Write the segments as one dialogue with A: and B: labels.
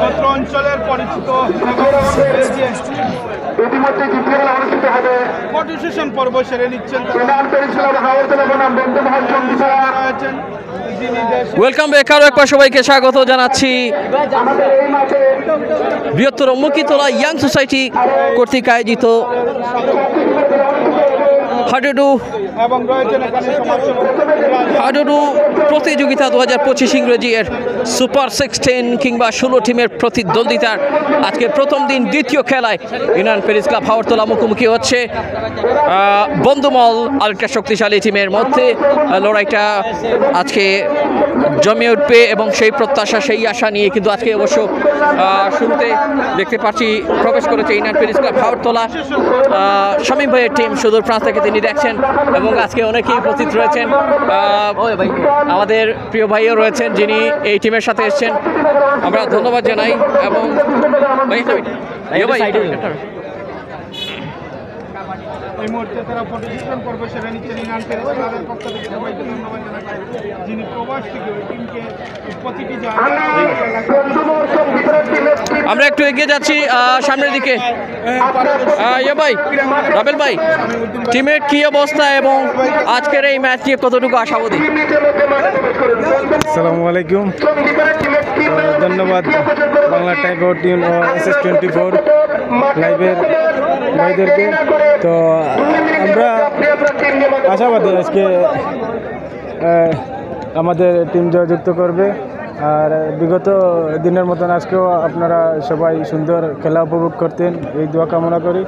A: অত্র অঞ্চলের পরিচিত ফটো সেশন পর্ব সেরে নিচ্ছেন।
B: ওয়েলকাম ব্যাক, আরও একবার সবাইকে স্বাগত জানাচ্ছি। বৃহত্তর মুকিতলা ইয়াং সোসাইটি কর্তৃক আয়োজিত হাডুডু প্রতিযোগিতা 2025 ইংরেজি এর সুপার 16 কিংবা 16 টিমের প্রতিদ্বন্দ্বিতার আজকে প্রথম দিন দ্বিতীয় খেলায় ইউনিয়ন প্যারিস ক্লাব হাওড়তলা মুখোমুখি হচ্ছে বন্ধুমল আলট্রা শক্তিশালী টিমের মধ্যে। লড়াইটা আজকে জমে উঠবে এবং সেই প্রত্যাশা সেই আশা নিয়ে কিন্তু আজকে অবশ্য শুরুতে দেখতে পাচ্ছি প্রবেশ করেছে ইউনিয়ন প্যারিস ক্লাব হাওড়তলা। শামীম ভাইয়ের টিম সুদূর ফ্রান্স থেকে তিনি দেখছেন এবং আজকে অনেকেই উপস্থিত রয়েছেন। আমাদের প্রিয় ভাইও রয়েছেন যিনি এই টিমের সাথে এসেছেন, আমরা ধন্যবাদ জানাই। এবং
A: এই মুহূর্তে তারা ফটোগ্রাফ করবে সেটা নিচে ইউনিয়ন প্যারিস ক্লাবের পক্ষ থেকে সবাইকে ধন্যবাদ জানাচ্ছি, যিনি প্রবাস থেকে ওই টিমকে প্রতিটি
B: আমরা একটু এগিয়ে যাচ্ছি সামনের দিকে। ভাই রাবেল ভাই, টিমের কি অবস্থা এবং আজকের এই ম্যাচ নিয়ে কতটুকু আশাবাদী?
C: আসসালামু আলাইকুম, ধন্যবাদ বাংলা টাইপ টিম ও SS24 লাইভের ভাইদেরকে। তো আমরা আশাবাদী আজকে আমাদের টিম জয়যুক্ত করবে, আর বিগত দিনের মতন আজকেও আপনারা সবাই সুন্দর খেলা উপভোগ করতেন, এই দোয়া কামনা করি।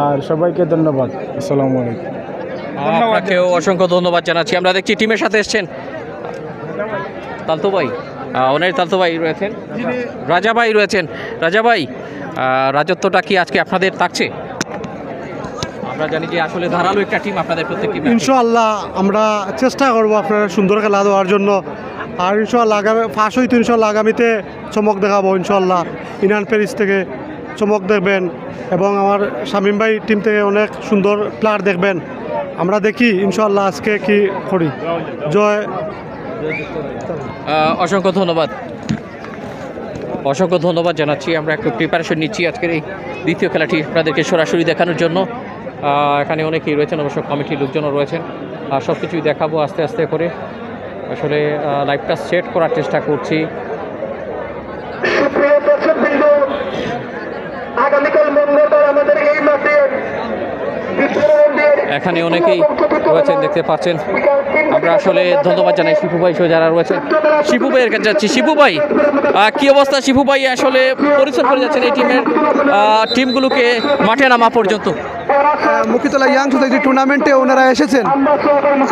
C: আর সবাইকে ধন্যবাদ। আসসালামু আলাইকুম।
B: আপনাকেও অসংখ্য ধন্যবাদ জানাচ্ছি। আমরা দেখছি টিমের সাথে এসছেন তালতো ভাই, ওনার তালতো ভাই রয়েছেন, রাজা ভাই রয়েছেন। রাজা ভাই, রাজত্বটা কি আজকে আপনাদের থাকছে? আমরা জানি যে আসলে ধারালো একটা টিম আপনাদের প্রত্যেকটি।
D: ইনশাআল্লাহ আমরা চেষ্টা করবো আপনারা সুন্দর খেলা দেওয়ার জন্য, আর ইনশাআল্লাহ আগামী ফার্স্ট হইতে ইনশাআল্লাহ আগামীতে চমক দেখাবো। ইনশাআল্লাহ ইউনিয়ন প্যারিস থেকে চমক দেখবেন এবং আমার শামীম ভাই টিম থেকে অনেক সুন্দর প্লেয়ার দেখবেন। আমরা দেখি ইনশাআল্লাহ আজকে কি করি। জয়।
B: অসংখ্য ধন্যবাদ, অসংখ্য ধন্যবাদ জানাচ্ছি। আমরা একটু প্রিপারেশন নিচ্ছি আজকের এই দ্বিতীয় খেলাটি আপনাদেরকে সরাসরি দেখানোর জন্য। এখানে অনেকেই রয়েছেন, অবশ্য কমিটির লোকজনও রয়েছেন। সব কিছুই দেখাবো আস্তে আস্তে করে। আসলে লাইভটা সেট করার চেষ্টা করছি। এখানে অনেকেই রয়েছেন দেখতে পাচ্ছেন। আমরা আসলে ধন্যবাদ জানাই শিপু ভাই সহ যারা রয়েছেন। শিপু ভাইয়ের কাছে যাচ্ছি। শিপু ভাই, কি অবস্থা? শিপু ভাই আসলে পরিশ্রম করে যাচ্ছেন এই টিমগুলোকে মাঠে নামা পর্যন্ত।
E: মুকিতলা ইয়াং সোসাইটি টুর্নামেন্টে ওনারা এসেছেন,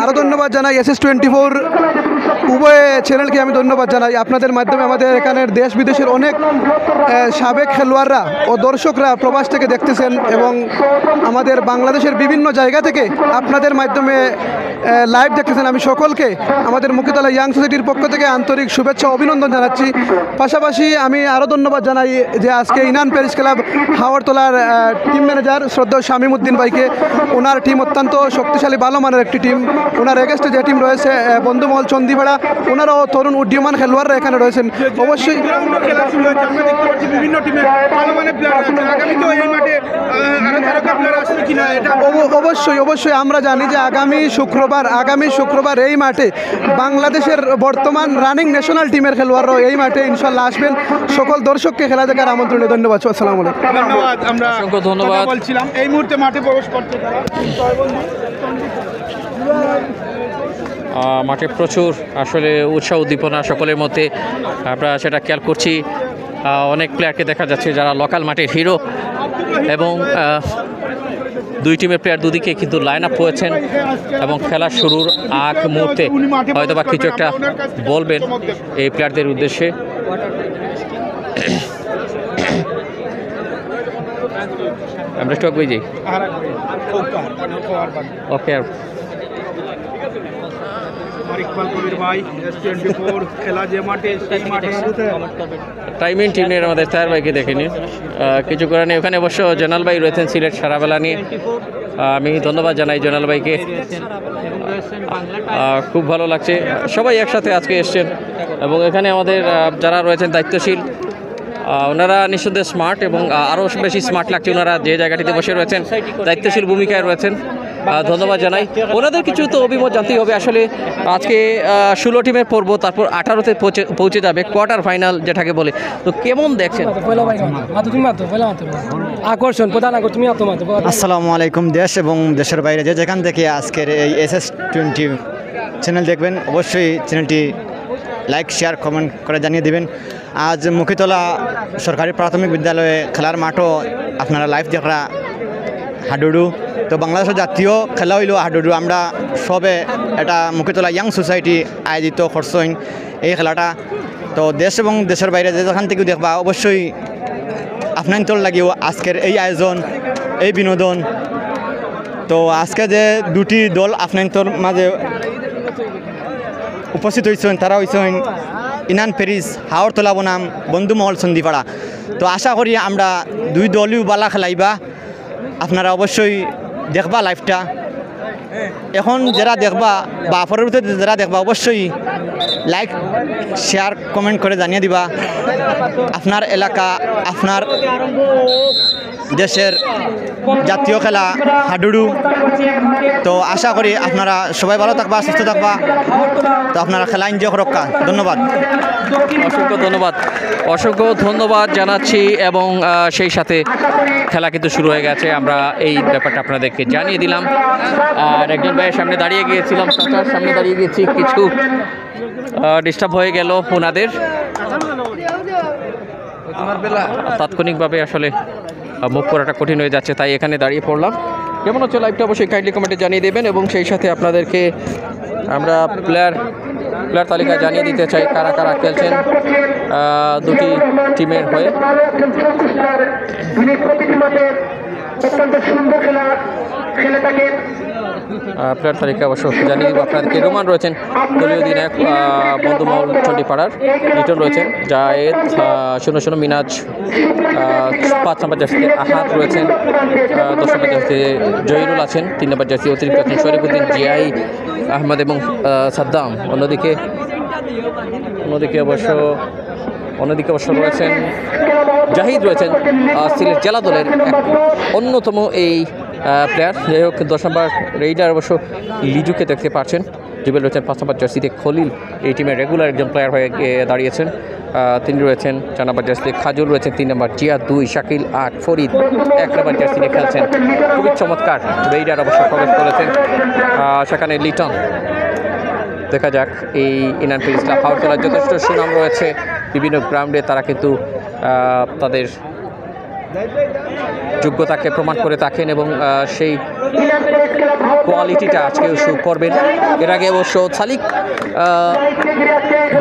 E: আরও ধন্যবাদ জানাই। SS24 উভয় চ্যানেলকে আমি ধন্যবাদ জানাই। আপনাদের মাধ্যমে আমাদের এখানের দেশ বিদেশের অনেক সাবেক খেলোয়াড়রা ও দর্শকরা প্রবাস থেকে দেখতেছেন এবং আমাদের বাংলাদেশের বিভিন্ন জায়গা থেকে আপনাদের মাধ্যমে লাইভ দেখতেছেন। আমি সকলকে আমাদের মুকিতলা ইয়াং সোসাইটির পক্ষ থেকে আন্তরিক শুভেচ্ছা অভিনন্দন জানাচ্ছি। পাশাপাশি আমি আরও ধন্যবাদ জানাই যে আজকে ইউনিয়ন প্যারিস ক্লাব হাওড়তলার টিম ম্যানেজার শ্রদ্ধা শামীম উদ্দিন ভাইকে। ওনার টিম অত্যন্ত শক্তিশালী ভালো মানের একটি টিম। ওনার এগেস্টে যে টিম রয়েছে বন্ধুমহল চন্দিপাড়া, ওনারাও তরুণ উড্ডীয়মান খেলোয়াড়রা এখানে রয়েছেন। অবশ্যই অবশ্যই অবশ্যই আমরা জানি যে আগামী শুক্রবার এই মাঠে বাংলাদেশের বর্তমান রানিং ন্যাশনাল টিমের খেলোয়াড়রাও এই মাঠে ইনশাল্লাহ আসবেন। সকল দর্শককে খেলা দেখার আমন্ত্রণ ধন্যবাদ। আসসালামু আলাইকুম।
A: ধন্যবাদ। আমরা
B: অসংখ্য ধন্যবাদ
A: বলছিলাম এই মুহূর্তে মাঠে প্রবেশ করতে
B: মাঠে প্রচুর আসলে উৎসাহ উদ্দীপনা সকলের মধ্যে। আমরা সেটা খেয়াল করছি। অনেক প্লেয়ারকে দেখা যাচ্ছে যারা লোকাল মাঠের হিরো এবং দুই টিমের প্লেয়ার দুদিকে কিন্তু লাইন আপ হয়েছেন এবং খেলা শুরুর আগ মুহূর্তে হয়তো বা কিছু একটা বলবেন এই প্লেয়ারদের উদ্দেশ্যে। আমরা স্টক বই যাই। ওকে,
A: আমার ইকবাল কবির ভাই S24 খেলা যে মাঠে সেই মাঠে
B: টাইমিং টিমের আমাদের তার ভাইকে দেখেনি কিছু করে নেই। ওখানে অবশ্য জোনাল ভাই রয়েছেন সিলেট সারাবেলা নিয়ে। আমি ধন্যবাদ জানাই জোনাল ভাইকে, খুব ভালো লাগছে সবাই একসাথে আজকে এসছেন। এবং এখানে আমাদের যারা রয়েছেন দায়িত্বশীল, ওনারা নিঃসন্দেহে স্মার্ট এবং আরও বেশি স্মার্ট লাগছে। ওনারা যে জায়গাটিতে বসে রয়েছেন দায়িত্বশীল ভূমিকায় রয়েছেন, ধন্যবাদ জানাই। ওনাদের কিছু তো অভিমত জানতেই হবে। আসলে আজকে 16 টিমের পর্ব, তারপর 18তে পৌঁছে যাবে কোয়ার্টার ফাইনাল যেটাকে বলে। তো কেমন দেখছেন?
F: আকর্ষণ প্রধান আকর্ষণ।
G: আসসালামু আলাইকুম। দেশ এবং দেশের বাইরে যে যেখান থেকে আজকের এই SS20 চ্যানেল দেখবেন, অবশ্যই চ্যানেলটি লাইক, শেয়ার, কমেন্ট করে জানিয়ে দেবেন। আজ মুখিতলা সরকারি প্রাথমিক বিদ্যালয়ে খেলার মাঠও আপনারা লাইভ দেখা হাডুডু। তো বাংলাদেশের জাতীয় খেলা হইল হাডুডু। আমরা সবে এটা মুখিতলা ইয়াং সোসাইটি আয়োজিত করছেন এই খেলাটা। তো দেশ এবং দেশের বাইরে যে যেখান থেকেও দেখবা, অবশ্যই আপনার লাগিও আজকের এই আয়োজন, এই বিনোদন। তো আজকে যে দুটি দল আপনার মাঝে উপস্থিত হয়েছেন, তারা হয়েছেন ইনান প্যারিস হাওড়তলা বনাম বন্ধুমহল সন্ধিপাড়া। তো আশা করি আমরা দুই দলই বালা খেলাইবা, আপনারা অবশ্যই দেখবা লাইভটা। এখন যারা দেখবা বা পরবর্তীতে যারা দেখবা, অবশ্যই লাইক, শেয়ার, কমেন্ট করে জানিয়ে দিবা আপনার এলাকা, আপনার দেশের জাতীয় খেলা হাডুডু। তো আশা করি আপনারা সবাই ভালো থাকবা, সুস্থ থাকবা। তো আপনারা খেলা এনজয় করক্কা। ধন্যবাদ,
B: অসংখ্য ধন্যবাদ জানাচ্ছি। এবং সেই সাথে খেলা কিন্তু শুরু হয়ে গেছে, আমরা এই ব্যাপারটা আপনাদেরকে জানিয়ে দিলাম। আর একজন ভাইয়ের সামনে দাঁড়িয়ে গিয়েছিলাম, চাচার সামনে দাঁড়িয়ে গেছি, কিছু ডিস্টার্ব হয়ে গেল ওনাদের। তাৎক্ষণিকভাবে আসলে মুভ করাটা কঠিন হয়ে যাচ্ছে, তাই এখানে দাঁড়িয়ে পড়লাম। কেমন হচ্ছে লাইভটা অবশ্যই কাইন্ডলি কমেন্টে জানিয়ে দেবেন। এবং সেই সাথে আপনাদেরকে আমরা প্লেয়ার তালিকা জানিয়ে দিতে চাই কারা কারা খেলছেন দুটি টিমের হয়ে। প্লেয়ার তালিকা অবশ্য জানিয়ে দিব আপনাদেরকে। রোমান রয়েছেন দলীয় অধিনায়ক বন্ধুমহল চণ্ডীপাড়ার, লিটন রয়েছেন, জায়েদ 0-0 মিনাজ 5 নম্বর জার্সিতে, আহাত রয়েছেন 10 নম্বর জার্সিতে, জহিরুল আছেন 3 নম্বর জার্সি, অতিরিক্ত আছেন শরীফুদ্দিন, জিয়াই আহমদ এবং সাদ্দাম। অন্যদিকে অবশ্য রয়েছেন জাহিদ, রয়েছেন সিলেট জেলা দলের অন্যতম এই প্লেয়ার। যাই হোক 10 নম্বর রেইডার অবশ্য লিজুকে দেখতে পাচ্ছেন। জুবেল রয়েছেন 5 নম্বর জার্সিতে, খলিল এই টিমের রেগুলার একজন প্লেয়ার হয়ে দাঁড়িয়েছেন, তিনি রয়েছেন 4 নম্বর জার্সিতে, খাজুর রয়েছেন 3 নম্বর, জিয়া 2, শাকিল 8, ফরিদ 1 নম্বর জার্সিতে খেলছেন। খুবই চমৎকার রেইডার অবশ্য প্রবেশ করেছেন সেখানে লিটন। দেখা যাক এই ইনান প্যারিস ক্লাব হাওড়তলার যথেষ্ট সুনাম রয়েছে বিভিন্ন গ্রাউন্ডে, তারা কিন্তু তাদের যোগ্যতাকে প্রমাণ করে থাকেন এবং সেই কোয়ালিটিটা আজকেও শো করবেন। এর আগে অবশ্য সালিক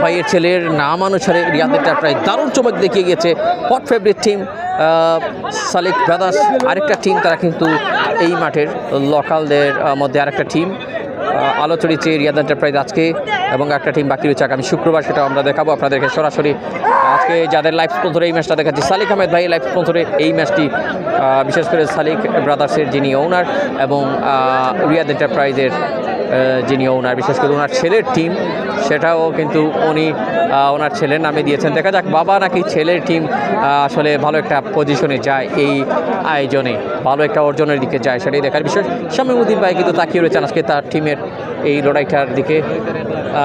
B: ভাইয়ের ছেলের নাম অনুসারে রিয়াদেরটা প্রায় দারুণ চমক দেখিয়ে গেছে। হট ফেভারিট টিম সালিক ব্রাদার্স, আরেকটা টিম, তারা কিন্তু এই মাঠের লোকালদের মধ্যে আরেকটা টিম। আলো চড়িয়েছে রিয়াদ এন্টারপ্রাইজ আজকে, এবং একটা টিম বাকি রয়েছে আগামী শুক্রবার, সেটা আমরা দেখাবো আপনাদেরকে সরাসরি। আজকে যাদের লাইভ স্পন্সরে এই ম্যাচটা দেখাচ্ছি, সালিক আহমেদ ভাই লাইভ স্পন্সরে এই ম্যাচটি, বিশেষ করে সালিক ব্রাদার্সের যিনি ওনার এবং রিয়াদ এন্টারপ্রাইজের যিনি ওনার, বিশেষ করে ওনার ছেলের টিম, সেটাও কিন্তু উনি ওনার ছেলের নামে দিয়েছেন। দেখা যাক বাবা নাকি ছেলের টিম আসলে ভালো একটা পজিশনে যায়, এই আয়োজনে ভালো একটা অর্জনের দিকে যায়, সেটাই দেখার বিষয়। শামীমউদ্দিন ভাই কিন্তু তাকিয়ে রয়েছেন আজকে তার টিমের এই লড়াইটার দিকে।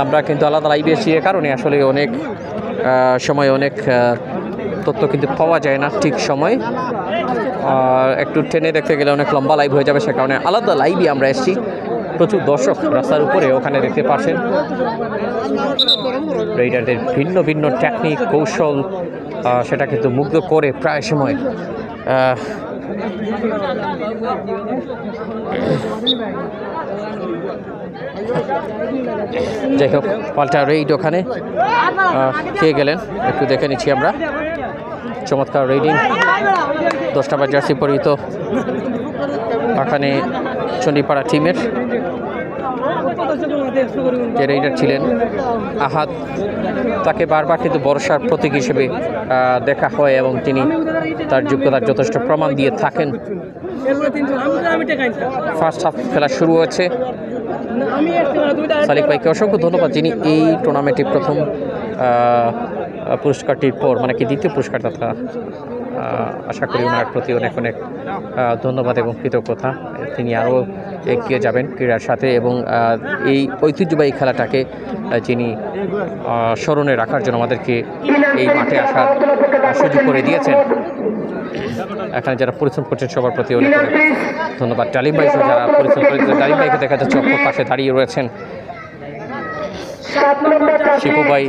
B: আমরা কিন্তু আলাদা লাইভে এসেছি, এ কারণে আসলে অনেক সময় অনেক তথ্য কিন্তু পাওয়া যায় না ঠিক সময়, একটু টেনে দেখতে গেলে অনেক লম্বা লাইভ হয়ে যাবে, সে কারণে আলাদা লাইভই আমরা এসেছি। প্রচুর দর্শক রাস্তার উপরে ওখানে দেখতে পাচ্ছেন। রাইডারদের ভিন্ন ভিন্ন টেকনিক, কৌশল, সেটা কিন্তু মুগ্ধ করে প্রায় সময়। যাই হোক, পাল্টা রেইড ওখানে কে গেলেন একটু দেখে নিচ্ছি আমরা। চমৎকার রেইডিং, 10 নম্বর জার্সি পরিহিত ওখানে চণ্ডীপাড়া টিমের। যে রেইডার ছিলেন আহাদ, তাকে বারবার কিন্তু ভরসার প্রতীক হিসেবে দেখা হয় এবং তিনি তার যোগ্যতার যথেষ্ট প্রমাণ দিয়ে থাকেন। ফার্স্ট হাফ খেলা শুরু হয়েছে। সালিক ভাইকে অসংখ্য ধন্যবাদ, যিনি এই টুর্নামেন্টে প্রথম পুরস্কারটির পর মানে কি দ্বিতীয় পুরস্কার, তথা আশা করি ওনার প্রতি অনেক অনেক ধন্যবাদ এবং কৃতজ্ঞতা। তিনি আরও এগিয়ে যাবেন ক্রীড়ার সাথে এবং এই ঐতিহ্যবাহী খেলাটাকে যিনি স্মরণে রাখার জন্য আমাদেরকে এই মাঠে আসার সুযোগ করে দিয়েছেন। এখানে যারা পরিশ্রম করছেন সবার প্রতি অনেক অনেক ধন্যবাদ। ডালিম ভাই সহ যারা পরিশ্রম করেছেন, ডালিম ভাইকে দেখা যাচ্ছে অপর পাশে দাঁড়িয়ে রয়েছেন। শিপু ভাই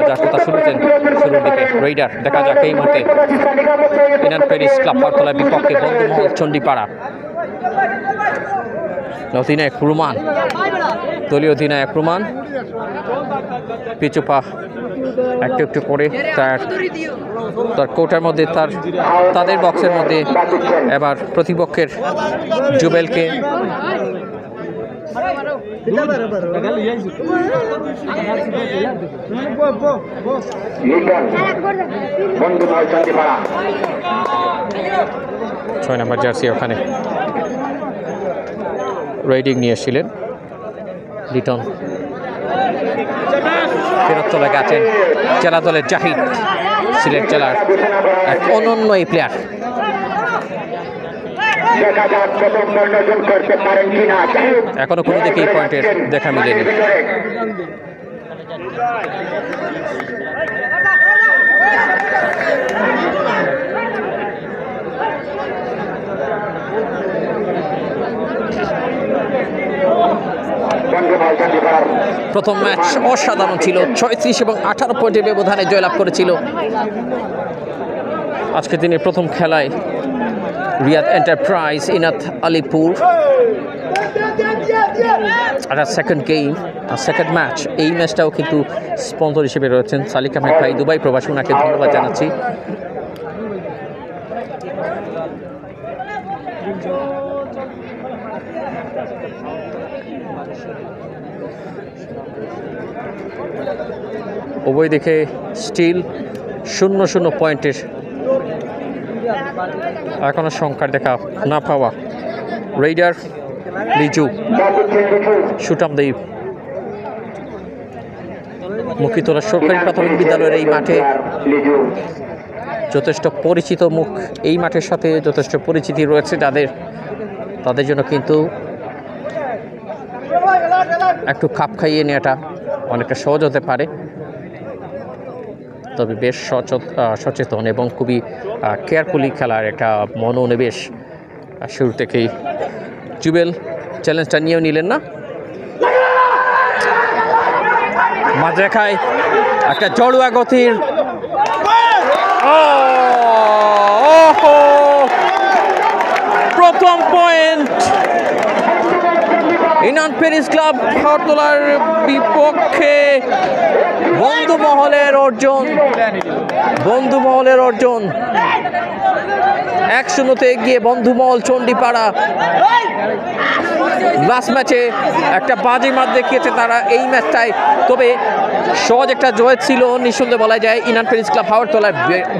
B: যার কথা শুনেছেন শুরুর দিকে। রেইডার দেখা যাক এই মুহূর্তে ইনান প্যারিস ক্লাব পাওয়ারতলার বিপক্ষে বন্ধুমহল চণ্ডীপাড়া। অধিনায়ক রুমান, দলীয় অধিনায়ক রুমান পিছুপা একটু একটু করে তার কোর্টের মধ্যে তাদের বক্সের মধ্যে এবার প্রতিপক্ষের জুবেলকে ছয় নম্বর জার্সি ওখানে রাইডিং নিয়ে এসেছিলেন লিটন। ফেরত চলে গেছেন জেলা দলের জাহিদ, সিলেট জেলার এক অনন্য এই প্লেয়ার। এখনো কোনো দিকে এই পয়েন্টের দেখা মিলেনি। প্রথম ম্যাচ অসাধারণ ছিল, 36 এবং 18 পয়েন্টের ব্যবধানে জয়লাভ করেছিল। আজকে দিনের প্রথম খেলায় রিয়াদ এন্টারপ্রাইজ ইনাত আলিপুর একটা সেকেন্ড ম্যাচ। এই ম্যাচটাও কিন্তু স্পন্সর হিসেবে রয়েছেন সালিক আহমেদ ভাই, দুবাই প্রবাসী, ওনাকে ধন্যবাদ জানাচ্ছি। উভয় দিকে স্টিল 0-0 পয়েন্টের এখনো সংখ্যার দেখা না পাওয়া। রেইডার লিজু, সুটামদেব, মুখিতলা সরকারি প্রাথমিক বিদ্যালয়ের এই মাঠে যথেষ্ট পরিচিত মুখ, এই মাঠের সাথে যথেষ্ট পরিচিতি রয়েছে তাদের জন্য কিন্তু একটু খাপ খাইয়ে নেওয়াটা অনেকটা সহজ হতে পারে। তবে বেশ সচেতন এবং খুবই কেয়ারফুলি খেলার একটা মনোনিবেশ শুরু থেকেই। জুবেল চ্যালেঞ্জটা নিয়েও নিলেন না, মাঝরেখায় একটা জড়ুয়া গতির প্রথম পয়েন্ট ইনান প্যারিস ক্লাব পাওয়ারতলার বিপক্ষে। বন্ধুমহলের অর্জন 1-0 এগিয়ে বন্ধুমহল চণ্ডীপাড়া। লাস্ট ম্যাচে একটা বাজি মাত দেখিয়েছে তারা এই ম্যাচটায়, তবে সহজ একটা জয় ছিল নিঃসন্দেহে বলা যায়। ইনান প্যারিস ক্লাব পাওয়ারতলার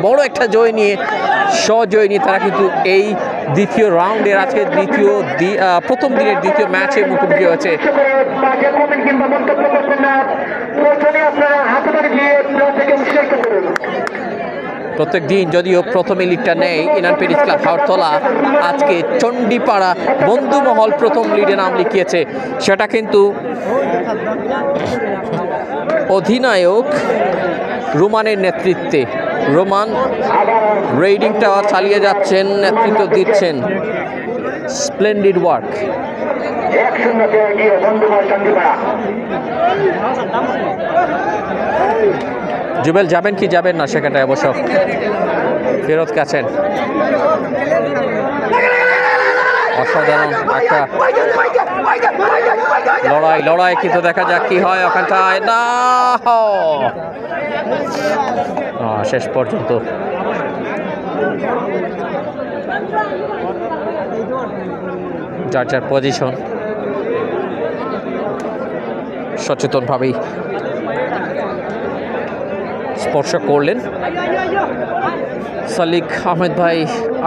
B: বড় একটা জয় নিয়ে তারা কিন্তু এই দ্বিতীয় রাউন্ডের আজকে প্রথম দিনের দ্বিতীয় ম্যাচে মুখোমুখি হয়েছে। প্রত্যেক দিন যদিও প্রথমে লিডটা নেয় ইনান প্যারিস ক্লাব পাওয়ারতলা, আজকে চণ্ডীপাড়া বন্ধুমহল প্রথম লিডে নাম লিখিয়েছে। সেটা কিন্তু অধিনায়ক রোমানের নেতৃত্বে। রোমান রেইডিংটা চালিয়ে যাচ্ছেন, নেতৃত্ব দিচ্ছেন। Splendid work. জুবেল যাবেন কি যাবেন না সেখানটায় অবশ্য ফেরত গেছেন। অসাধারণ একটা লড়াই কিন্তু দেখা যাক কি হয় ওখানটায়। না, শেষ পর্যন্ত যার পজিশন সচেতনভাবেই স্পর্শ করলেন। সালিক আহমেদ ভাই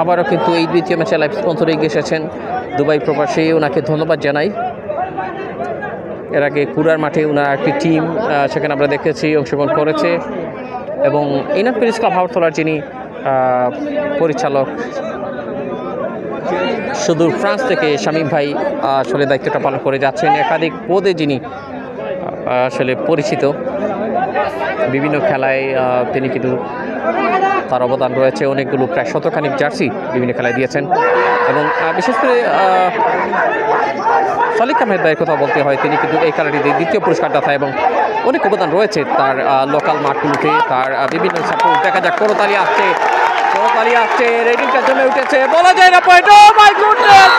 B: আবারও কিন্তু এই দ্বিতীয় ম্যাচে লাইভ স্পন্সরে এগিয়ে এসেছেন দুবাই প্রবাসী, ওনাকে ধন্যবাদ জানাই। এর আগে কুড়ার মাঠে ওনার একটি টিম সেখানে আমরা দেখেছি অংশগ্রহণ করেছে, এবং ইনান প্যারিস ক্লাব হাওড়তলার যিনি পরিচালক সুদূর ফ্রান্স থেকে শামীম ভাই আসলে দায়িত্বটা পালন করে যাচ্ছেন। একাধিক পদে যিনি আসলে পরিচিত, বিভিন্ন খেলায় তিনি কিন্তু তার অবদান রয়েছে, অনেকগুলো প্রায় শতখানিক জার্সি বিভিন্ন খেলায় দিয়েছেন। এবং বিশেষ করে সালিক আহমেদ ভাইয়ের কথা বলতে হয়, তিনি কিন্তু এই খেলাটিতে দ্বিতীয় পুরস্কারদাতা এবং অনেক অবদান রয়েছে তার লোকাল মাঠগুলোতে, তার বিভিন্ন সাপোর্ট। দেখা যাক করতালি আসছে, রেডিংটা জমে উঠেছে, বলা যায় না পয়েন্ট। ও মাই গুডনেস,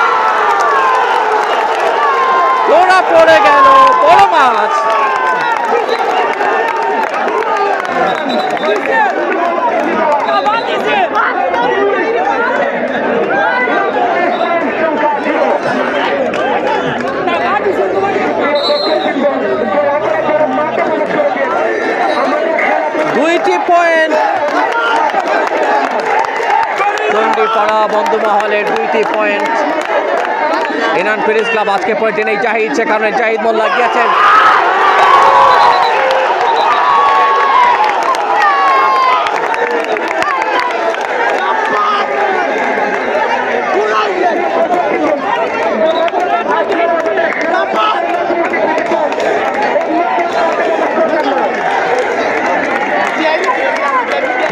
B: ওরা পড়ে গেল, বড় মাছ। দুইটি পয়েন্ট চণ্ডীপাড়া বন্ধুমহলের, 2টি পয়েন্ট। ইনান প্যারিস ক্লাব আজকে পয়েন্টে নেই জাহিদ, সে কারণে জাহিদ মোল্লা গিয়েছেন।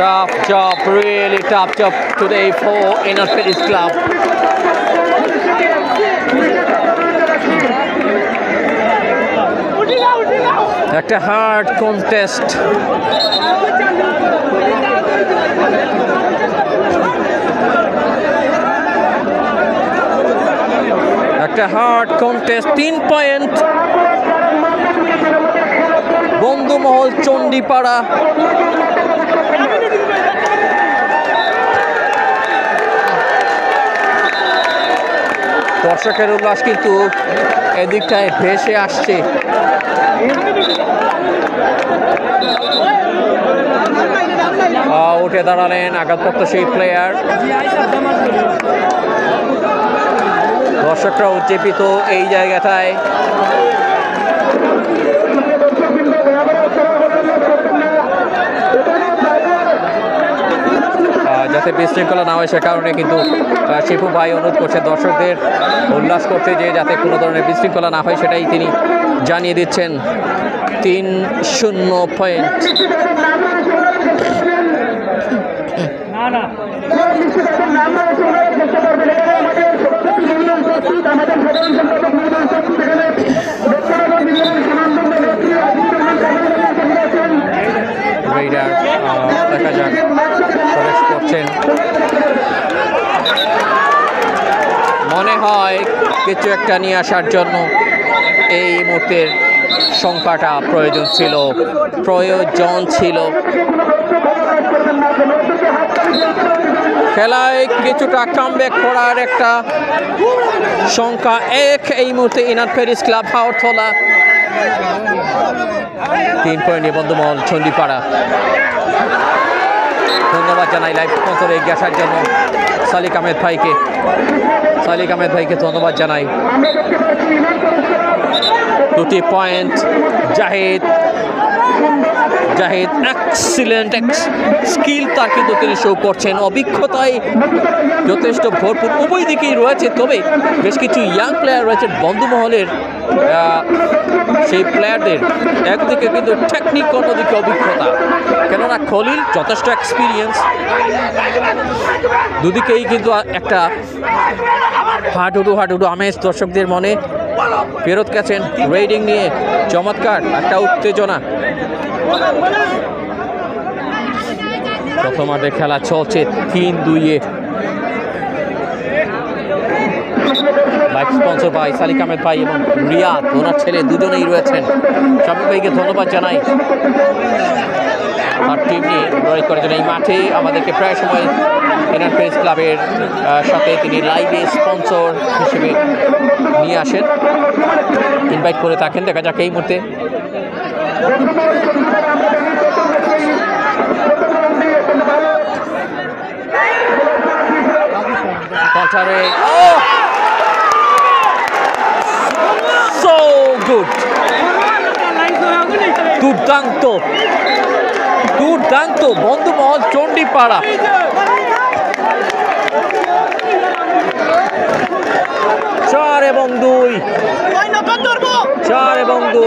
B: Tough job, really tough job today for Inan Paris Club. একটা হার্ড কন্টেস্ট, একটা হার্ড কন্টেস্ট। 3 পয়েন্ট বন্ধুমহল চণ্ডীপাড়া। দর্শকের উল্লাস কিন্তু এদিকটায় ভেসে আসছে। উঠে দাঁড়ালেন আঘাতপ্রাপ্ত সেই প্লেয়ার। দর্শকরা উজ্জীবিত এই জায়গাটায়। যাতে বিশৃঙ্খলা না হয় সে কারণে কিন্তু শিপু ভাই অনুরোধ করছে দর্শকদের উল্লাস করতে, যে যাতে কোনো ধরনের বিশৃঙ্খলা না হয় সেটাই তিনি জানিয়ে দিচ্ছেন। 3-0 পয়েন্ট। রেইডার দেখা যাক প্রবেশ করছেন, মনে হয় কিছু একটা নিয়ে আসার জন্য এই মুহূর্তের সংখ্যাটা প্রয়োজন ছিল। খেলায় কিছুটা কামব্যাক করার একটা সংখ্যা 1 এই মুহূর্তে ইনান প্যারিস ক্লাব হাওড়তলা। 3 পয়েন্টে বন্ধুমহল চণ্ডীপাড়া। ধন্যবাদ জানাই লাইভ স্পন্সরে এগিয়ে আসার জন্য সালিক আহমেদ ভাইকে ধন্যবাদ জানাই। 2টি পয়েন্ট জাহিদ এক্সিলেন্ট স্কিল তার কিন্তু তিনি শো করছেন, অভিজ্ঞতায় যথেষ্ট ভরপুর উভয় দিকেই রয়েছে। তবে বেশ কিছু ইয়াং প্লেয়ার রয়েছে বন্ধুমহলের, সেই প্লেয়ারদের একদিকে কিন্তু টেকনিক, অন্যদিকে অভিজ্ঞতা। কেননা খলিল যথেষ্ট এক্সপিরিয়েন্স, দুদিকেই কিন্তু একটা হাডুডু আমেজ দর্শকদের মনে ফেরত গেছেন। রেডিং নিয়ে চমৎকার একটা উত্তেজনা। প্রথমার্ধে খেলা চলছে 3-2-এ। লাইভ স্পন্সর ভাই সালিক আহমেদ ভাই এবং রিয়াদ, ওনার ছেলে দুজনেই রয়েছেন। শামীম ভাইকে ধন্যবাদ জানাই। তার টিম নিয়ে লড়াই করার জন্য এই মাঠে আমাদেরকে প্রায় সময় ইনান প্রেস ক্লাবের সাথে তিনি লাইভে স্পন্সর হিসেবে নিয়ে আসেন, ইনভাইট করে থাকেন। দেখা যাক এই মুহূর্তে so good, দুর্দান্ত বন্ধুমহল চণ্ডীপাড়া। 4-2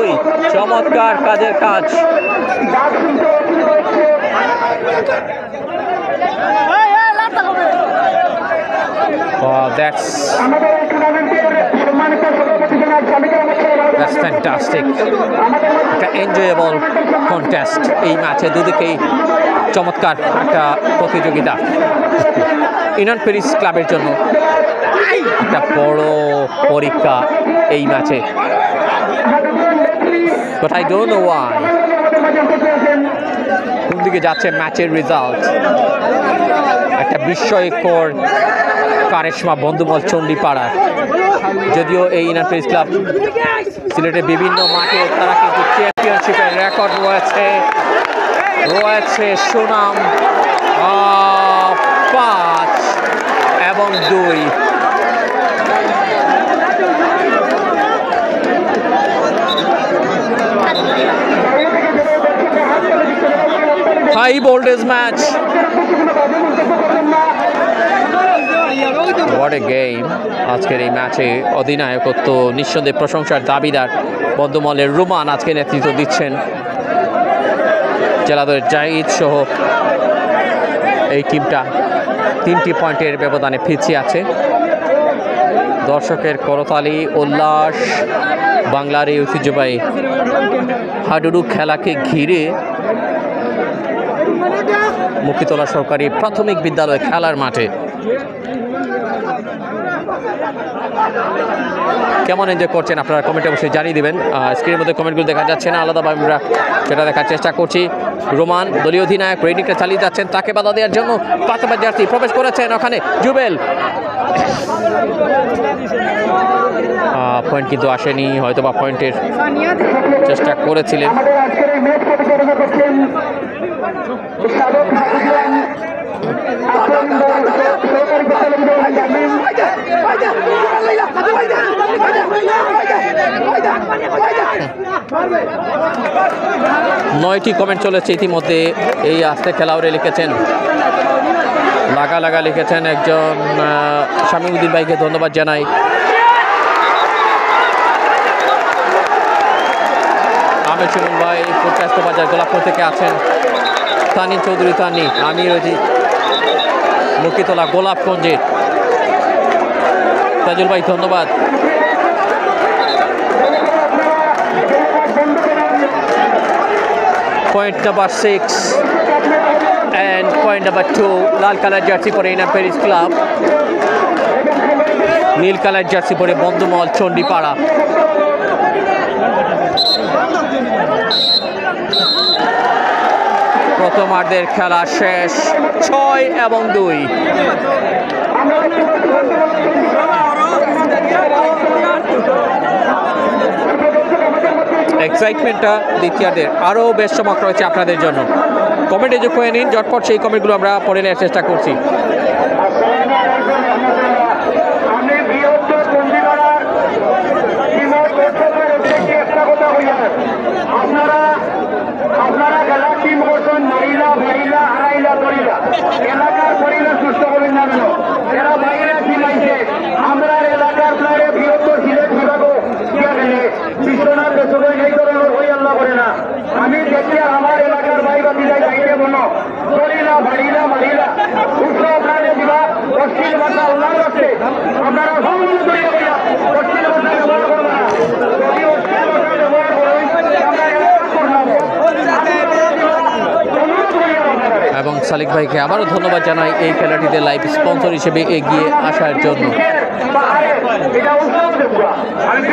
B: চমৎকার কাজের কাজ। That's fantastic. একটা এনজয়েবল কন্টেস্ট। এই ম্যাচে দুদিকেই চমৎকার একটা প্রতিযোগিতা। ইনান প্যারিস ক্লাবের জন্য একটা বড় পরীক্ষা এই ম্যাচে। But I don't know why. কোন দিকে যাচ্ছে ম্যাচের রেজাল্ট? একটা বিস্ময়কর কারিশমা বন্ধুমহল চণ্ডীপাড়ার। যদিও এই ইনান প্যারিস ক্লাব সিলেটের বিভিন্ন মাঠে তারা কিন্তু চ্যাম্পিয়নশিপের রেকর্ড রয়েছে সুনাম 5-2। High voltage match. What a game! আজকের এই ম্যাচে অধিনায়কত্ব নিঃসন্দেহে প্রশংসার দাবিদার বন্ধুমহলের রুমান আজকে নেতৃত্ব দিচ্ছেন। জেলাদলের জাহিদ সহ এই টিমটা 3টি পয়েন্টের ব্যবধানে পিছিয়ে আছে। দর্শকের করতালি, উল্লাস, বাংলার এই ঐতিহ্যবাহী হাডুডু খেলাকে ঘিরে মুক্তিতলা সরকারি প্রাথমিক বিদ্যালয় খেলার মাঠে কেমন এনজয় করছেন আপনারা কমেন্টে অবশ্যই জানিয়ে দেবেন। স্ক্রিনের মধ্যে কমেন্টগুলো দেখা যাচ্ছে না, আলাদাভাবে আমরা সেটা দেখার চেষ্টা করছি। রোমান দলীয় অধিনায়ক রেডিংটা চালিয়ে যাচ্ছেন, তাকে বাধা দেওয়ার জন্য পাতাবাজ জার্সি প্রবেশ করেছেন ওখানে জুবেল। পয়েন্ট কিন্তু আসেনি, হয়তো বা পয়েন্টের চেষ্টা করেছিলেন। নয়টি কমেন্ট চলেছে ইতিমধ্যে। এই আস্তে খেলাওরে লিখেছেন, লাগা লিখেছেন একজন শামীমউদ্দিন ভাইকে ধন্যবাদ জানাই। আমের সুমন ভাই ফুটকাস্ত বাজার গোলাপুর থেকে আছেন। তানি চৌধুরী তানি, আমি রয়েছি মুক্তিতলা গোলাপগঞ্জে। তাজুল ভাই ধন্যবাদ। Point number 6 and point number 2, Lal colour jersey পরে ইনান প্যারিস ক্লাব, নীল কালার জার্সি পরে বন্ধুমহল চণ্ডীপাড়া। প্রথমার্ধের খেলা শেষ 6-2। এক্সাইটমেন্টটা দ্বিতীয়ার্ধের আরও বেশ চমক রয়েছে আপনাদের জন্য। কমেন্টে যোগ করে নিন, ঝটপট সেই কমেন্টগুলো আমরা পড়ে নেওয়ার চেষ্টা করছি।
F: আপনারা খেলার টিম করছেন, মারিলা ভাইলা হারাইলা ধরিলা এলাকার পরিবেশ সুস্থ করবেন না কেন? এরা বাইরে টিম আইছে, আমরা এলাকার প্লেয়ারে বৃহত্তর সিলেট বিভাগও বিশ্বনাথ বেসরকারি এই ধরনের হই আল্লাহ করে না। আমি দেখি আমার এলাকার বাইরে বিদায় গাইতে বলো ধরিলা ভাইলা মারিলা উৎসব আপনাদের দিবা অশ্লীল ভাষা উল্লাস আছে। আপনারা সমস্ত ধরিয়া বইলা অশ্লীল ভাষা ব্যবহার করবে না। যদি অশ্লীল ভাষা ব্যবহার করেন আমরা এলাকা করলাম।
B: এবং সালিক ভাইকে আবারও ধন্যবাদ জানাই এই খেলাটিতে লাইভ স্পন্সর হিসেবে এগিয়ে আসার জন্য।
F: আমার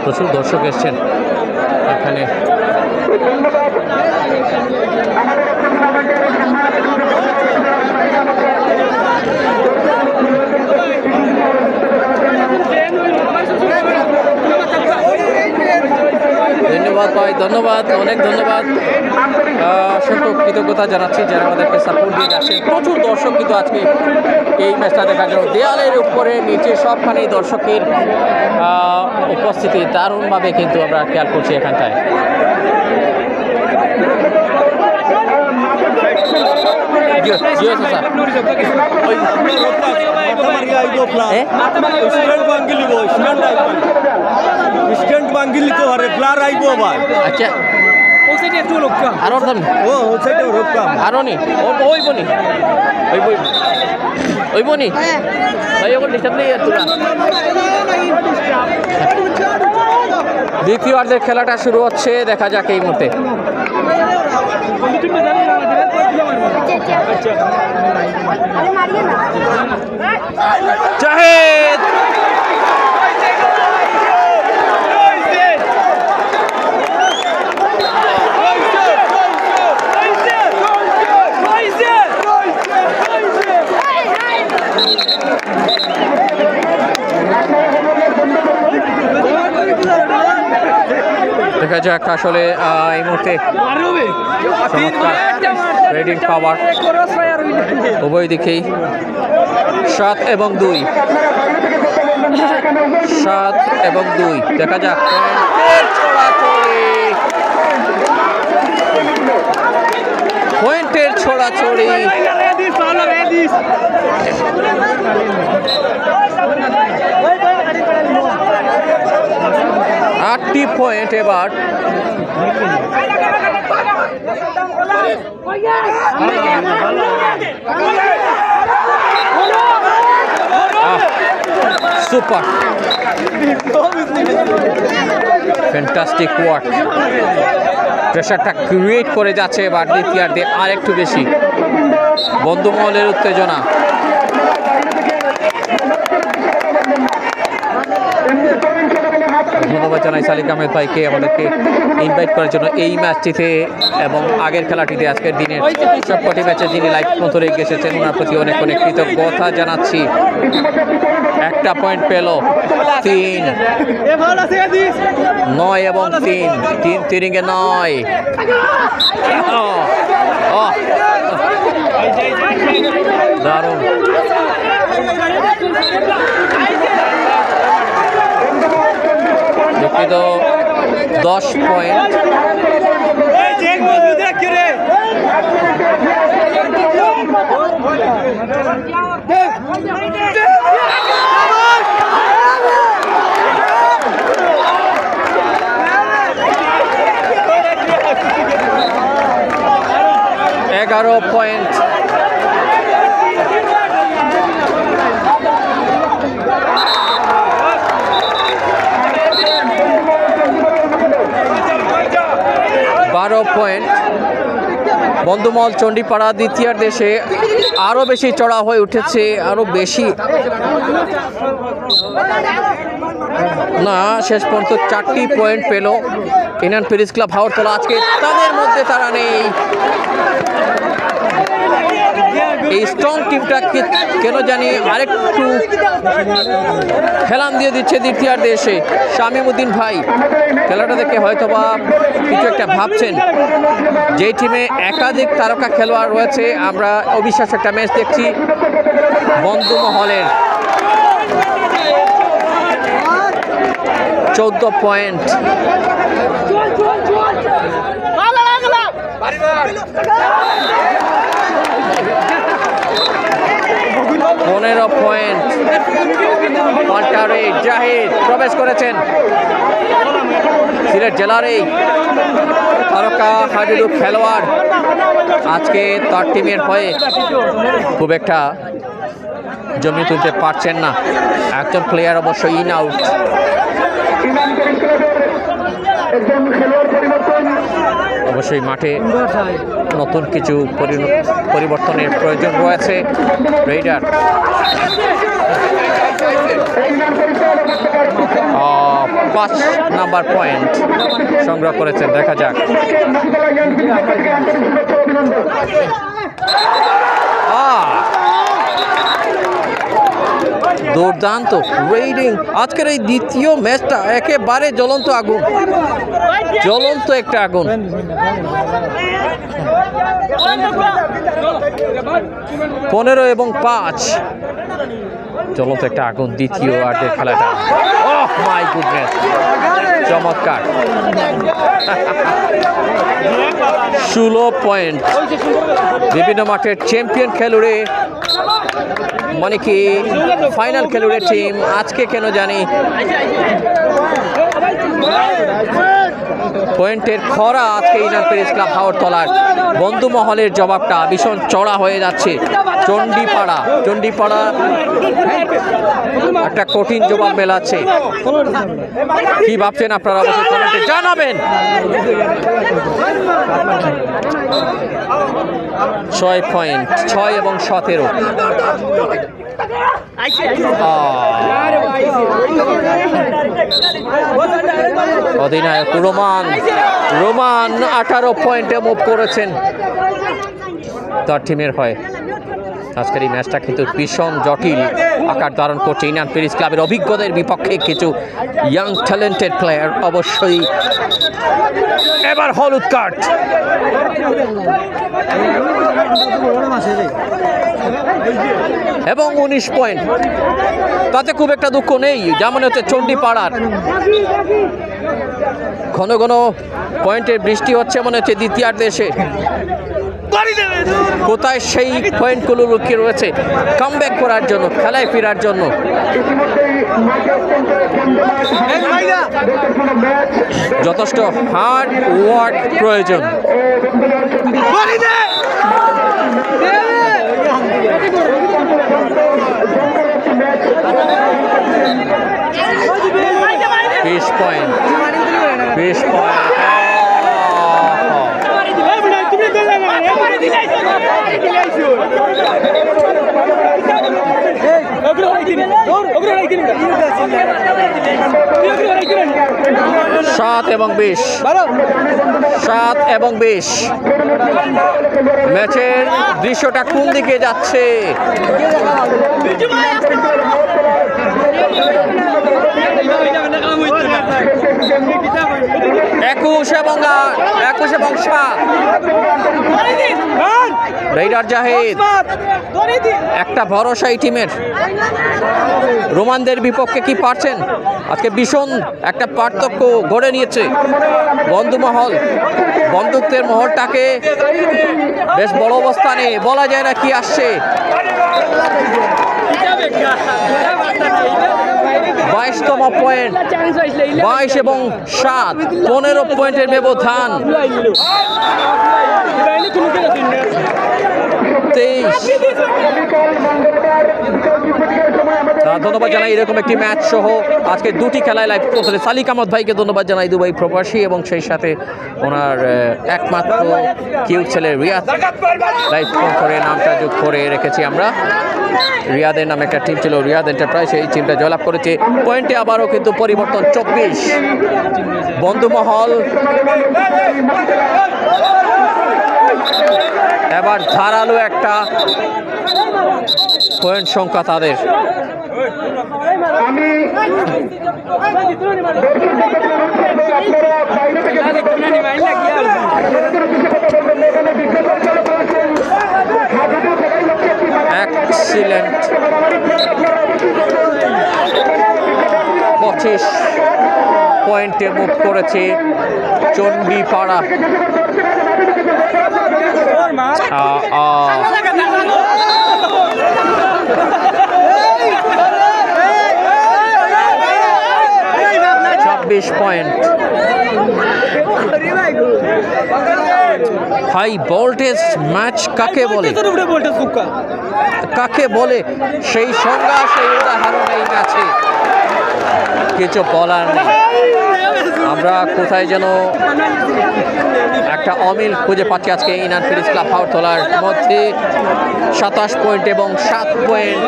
B: প্রচুর দর্শক এসছেন এখানে। ধন্যবাদ ভাই, ধন্যবাদ, অনেক ধন্যবাদ। অসংখ্য কৃতজ্ঞতা জানাচ্ছি যারা আমাদেরকে সাপোর্ট দিয়ে যাচ্ছেন। প্রচুর দর্শক কিন্তু আজকে এই ম্যাচটা দেখার জন্য, দেয়ালের উপরে নিচে সবখানেই দর্শকের উপস্থিতি দারুণভাবে কিন্তু আমরা খেয়াল করছি এখানটায়। আচ্ছা আরো দাম আরো নি ওই বনি ওই বনি ভাই ওখানে ডিস্টার্ব নেই আর তোরা। দ্বিতীয়ার্ধের খেলাটা শুরু হচ্ছে, দেখা যাক এই মুহূর্তে। জাহেদ দেখা যাক আসলে এই মুহূর্তে রেডিং পাওয়ার উভয় দিকেই 7 এবং 2, 7 এবং 2। দেখা যাক পয়েন্টের ছোড়াছড়ি। 8টি পয়েন্ট এবার। Super, fantastic work. প্রেশারটা ক্রিয়েট করে যাচ্ছে এবার দ্বিতীয়ার্ধে আরেকটু বেশি। বন্ধুমহলের উত্তেজনা। ধন্যবাদ জানাই সালিক আহমেদ ভাইকে আমাদেরকে ইনভাইট করার জন্য এই ম্যাচটিতে এবং আগের খেলাটিতে। আজকের দিনের সবকটি ম্যাচে যিনি লাইভ নজরে এসেছেন ওনার প্রতি অনেক অনেক কৃতজ্ঞতা জানাচ্ছি। একটা পয়েন্ট পেল 3, 9 এবং 3, 3 তিরিঙ্গে 9। দারুণ। দুঃখিত, 10 পয়েন্ট। এগারো পয়েন্ট। পয়েন্ট। বন্ধুমহল চণ্ডীপাড়া দ্বিতীয়ার দেশে আরও বেশি চড়া হয়ে উঠেছে, আরও বেশি না, শেষ পর্যন্ত 4টি পয়েন্ট পেল ইউনিয়ন প্যারিস ক্লাব হাওরতলা। আজকে তাদের মধ্যে তারা নেই। এই স্ট্রং টিমটা কেন জানি আরেকটু হেলান দিয়ে দিচ্ছে দ্বিতীয়ার্ধে এসে। শামীমউদ্দিন ভাই খেলাটা দেখে হয়তোবা কিছু একটা ভাবছেন। যেই টিমে একাধিক তারকা খেলোয়াড় রয়েছে, আমরা অবিশ্বাস একটা ম্যাচ দেখছি। বন্ধুমহলের 14 পয়েন্ট। পনেরো পয়েন্ট। পাল্টারে জাহিদ প্রবেশ করেছেন। সিলেট জেলার এই তারকা হাডুডু খেলোয়াড় আজকে তার টিমের হয়ে খুব একটা জমি তুলতে পারছেন না। একজন প্লেয়ার অবশ্য ইন আউট। অবশ্যই মাঠে নতুন কিছু পরিবর্তনের প্রয়োজন রয়েছে। রেইডার 5 নাম্বার পয়েন্ট সংগ্রহ করেছেন। দেখা যাক। দুর্দান্ত রেডিং। আজকের এই দ্বিতীয় ম্যাচটা একেবারে জ্বলন্ত আগুন, জ্বলন্ত একটা আগুন। 15 এবং 5 জ্বলন্ত একটা আগুন দ্বিতীয় আর্ধের খেলাটা। ওহ মাই গুডনেস, চমৎকার। 16 পয়েন্ট। বিভিন্ন মাঠের চ্যাম্পিয়ন খেলুড়ে, মানে কি ফাইনাল খেলুড়ে টিম, আজকে কেন জানি পয়েন্টের খরা আজকে ইনান প্যারিস ক্লাব হাওরতলার। বন্ধুমহলের জবাবটা ভীষণ চড়া হয়ে যাচ্ছে। চণ্ডীপাড়া একটা কঠিন জবাব মেলাচ্ছে। কি ভাবছেন আপনারা অবশ্যই কমেন্টে জানাবেন। 6 পয়েন্ট, 6 এবং 17। অধিনায়ক রোমান 18 পয়েন্টে মুভ করেছেন তার টিমের হয়ে। আজকের এই ম্যাচটা কিন্তু ভীষণ জটিল আকার ধারণ করছে। ইনান প্যারিস ক্লাবের অভিজ্ঞদের বিপক্ষে কিছু ইয়াং ট্যালেন্টেড প্লেয়ার। অবশ্যই এবার হলুদ কার্ড। এবং 19 পয়েন্ট, তাতে খুব একটা দুঃখ নেই। যেমন হচ্ছে চণ্ডীপাড়ার ঘন ঘন পয়েন্টের বৃষ্টি হচ্ছে মনে হচ্ছে দ্বিতীয়ার্ধে এসে। কোথায় সেই পয়েন্টগুলো লুকিয়ে রয়েছে কামব্যাক করার জন্য, খেলায় ফেরার জন্য। যথেষ্ট হার্ড ওয়ার্ক প্রয়োজন। বিশ পয়েন্ট। সাত এবং 20 ম্যাচের দৃশ্যটা কোন দিকে যাচ্ছে? একুশ এবং 7 রাইডার জাহিদ একটা ভরসা এই টিমের। রোমানদের বিপক্ষে কি পারছেন? আজকে ভীষণ একটা পার্থক্য গড়ে নিয়েছে বন্ধুমহল। বন্ধুত্বের মহলটাকে বেশ বড় অবস্থানে, বলা যায় না কি আসছে। 22তম পয়েন্ট, 22 এবং 7, 15 পয়েন্টের ব্যবধান। 23। ধন্যবাদ জানাই এরকম একটি ম্যাচ সহ আজকে দুটি খেলায় লাইভ করতে সালিক আহমদ ভাইকে ধন্যবাদ জানাই, দুবাই প্রবাসী, এবং সেই সাথে ওনার একমাত্র কিউট ছেলে রিয়াদ লাইভ ফোন করে নামটা যোগ করে রেখেছি আমরা। রিয়াদের নামে একটা টিম ছিল, রিয়াদ এন্টারপ্রাইজ, এই টিমটা জয়লাভ করেছে। পয়েন্টে আবারও কিন্তু পরিবর্তন, 24। বন্ধুমহল এবার ধারালো একটা পয়েন্ট সংখ্যা তাদের। এক্সিলেন্ট। 25 পয়েন্টে মুভ করেছে Chandipara. Point. High voltage match কাকে বলে, সেই সংজ্ঞা, সেই উদাহরণ এই ম্যাচে। কিছু বলার নেই। আমরা কোথায় যেন একটা অমিল খুঁজে পাচ্ছি আজকে ইনান পেরিস ক্লাব হাওড়তলার মধ্যে। 27 পয়েন্ট এবং 7 পয়েন্ট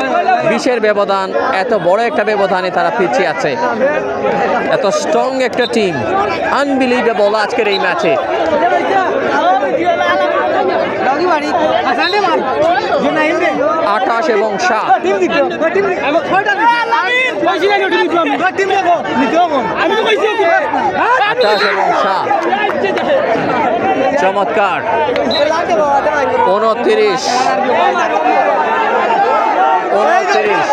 B: 20-এর ব্যবধান। এত বড় একটা ব্যবধানে তারা পিছিয়ে আছে। এত স্ট্রং একটা টিম, আনবিলিভেবল আজকের এই ম্যাচে। 28 এবং 7। 28 এবং 7। চমৎকার। 29। 29।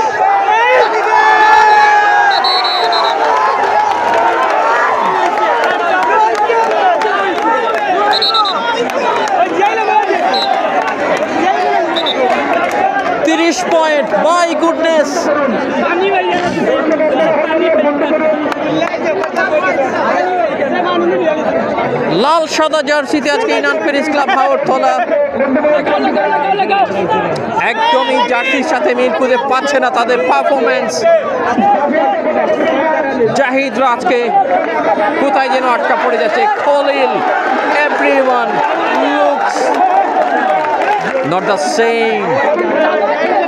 B: Point, my goodness. লাল সাদা জার্সিতে আজকে ইনান পেরিস ক্লাব হাওড়তলা একদমই জার্সির সাথে মিল খুঁজে পাচ্ছে না তাদের পারফরমেন্স। জাহিদরা আজকে কোথায় যেন আটকা পড়ে যাচ্ছে। Khalil, everyone looks not the same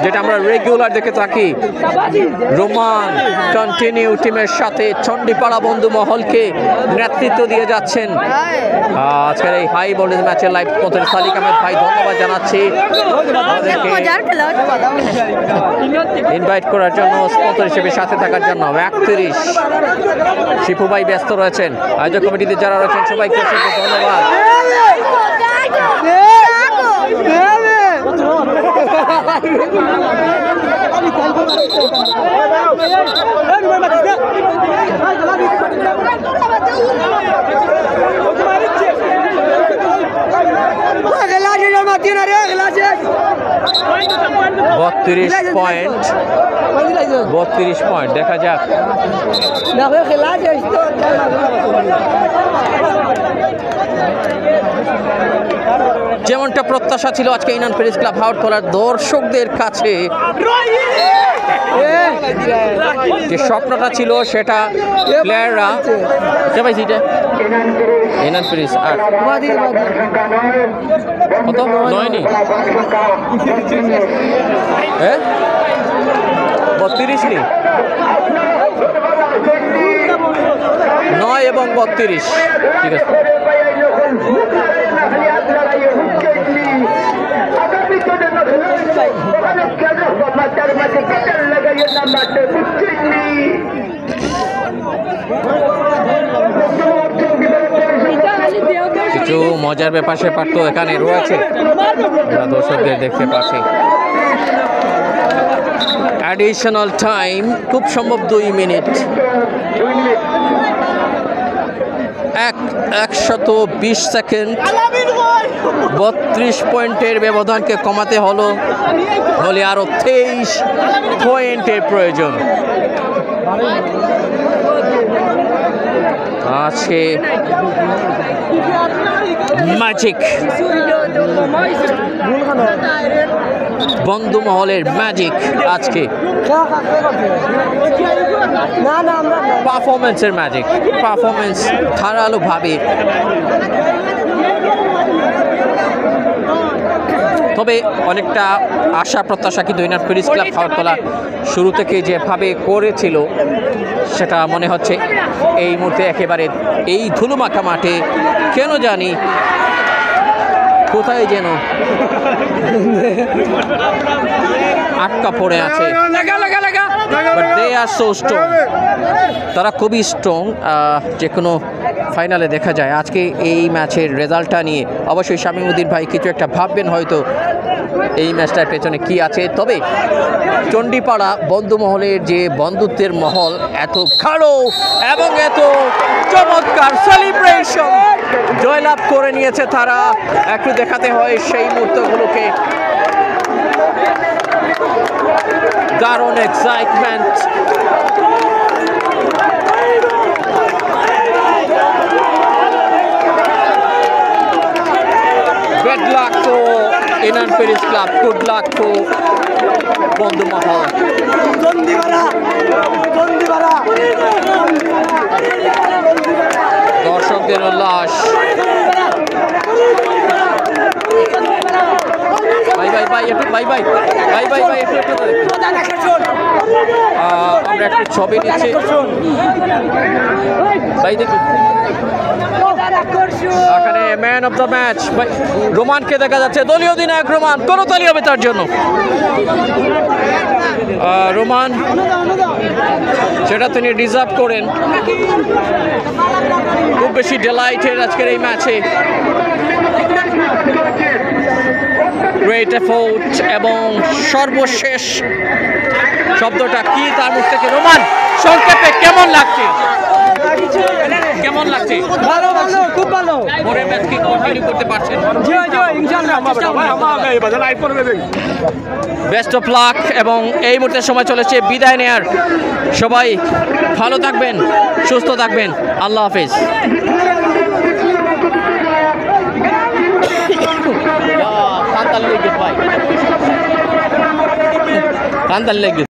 B: যেটা আমরা রেগুলার দেখে থাকি। রোমান কন্টিনিউ টিমের সাথে চণ্ডীপাড়া বন্ধু মহলকে নেতৃত্ব দিয়ে যাচ্ছেন আজকের এই হাই ভোল্টেজ ম্যাচের লাইভ পথের সালিক আহমেদ ভাই ধন্যবাদ জানাচ্ছি ইনভাইট করার জন্য, স্পন্সর হিসেবে সাথে থাকার জন্য। 31 শিপু ভাই ব্যস্ত রয়েছেন, আয়োজক কমিটিতে যারা রয়েছেন সবাইকে অসংখ্য ধন্যবাদ। বত্রিশ পয়েন্ট, 32 পয়েন্ট। দেখা যাক যেমনটা প্রত্যাশা ছিল আজকে ইনান পেরিস ক্লাব হাওড়তলার দর্শকদের কাছে, যে স্বপ্নটা ছিল সেটা প্লেয়াররা ইনান পেরিস আর কত নয়নি 32 নি 9 এবং 32। ঠিক আছে, কিছু মজার ব্যাপার সেপার তো এখানে রয়েছে, দর্শকদের দেখতে পাচ্ছি। অ্যাডিশনাল টাইম খুব সম্ভব 2 মিনিট। 120 সেকেন্ড। 32 পয়েন্টের ব্যবধানকে কমাতে হলে আরো 23 পয়েন্টের প্রয়োজন। আজকে ম্যাজিক, বন্ধু মহলের ম্যাজিক আজকে পারফরমেন্সের ম্যাজিক, পারফরমেন্স ধারালোভাবে। তবে অনেকটা আশা প্রত্যাশা কিন্তু ইনান পেরিস ক্লাব হাওড়তলা শুরু থেকে যেভাবে করেছিল সেটা মনে হচ্ছে এই মুহূর্তে একেবারে এই ধুলোমাখা মাঠে কেন জানি কোথায় যেন আটকা পড়ে আছে। তারা খুবই স্ট্রং, যে কোনো ফাইনালে দেখা যায়। আজকে এই ম্যাচের রেজাল্টটা নিয়ে অবশ্যই শামীমউদ্দিন ভাই কিছু একটা ভাববেন হয়তো এই ম্যাচটার পেছনে কি আছে। তবে চণ্ডীপাড়া বন্ধু মহলের যে বন্ধুত্বের মহল, এত গাঢ় এবং এত চমৎকার সেলিব্রেশন, জয়লাভ করে নিয়েছে তারা। একটু দেখাতে হয় সেই মুহূর্তগুলোকে। দারুণ excitement. Good luck for Inan Peris Club. Good luck for বন্ধু মহল। দর্শকদের উল্লাস। আমরা একটু ছবি নিচ্ছি ভাই, দেখি এখানে ম্যান অফ দ্য ম্যাচ রোমানকে দেখা যাচ্ছে, দলীয় অধিনায়ক রোমান। কোনো তালি হবে তার জন্য। রোমান সেটা তিনি ডিজার্ভ করেন। খুব বেশি ডেলাইটের আজকের এই ম্যাচে। গ্রেট এফোর্ট এবং সর্বশেষ শব্দটা কি তার মুখ থেকে। রোমান সংক্ষেপে কেমন লাগছে? কেমন লাগছে?
C: ভালো ভালো, খুব ভালো।
B: পরের ম্যাচ কি কন্টিনিউ করতে পারছেন? বেস্ট অফ লাক এবং এই মুহূর্তে সময় চলেছে বিদায় নেয়ার। সবাই ভালো থাকবেন, সুস্থ থাকবেন। আল্লাহ হাফেজ। কান্তাল লেগে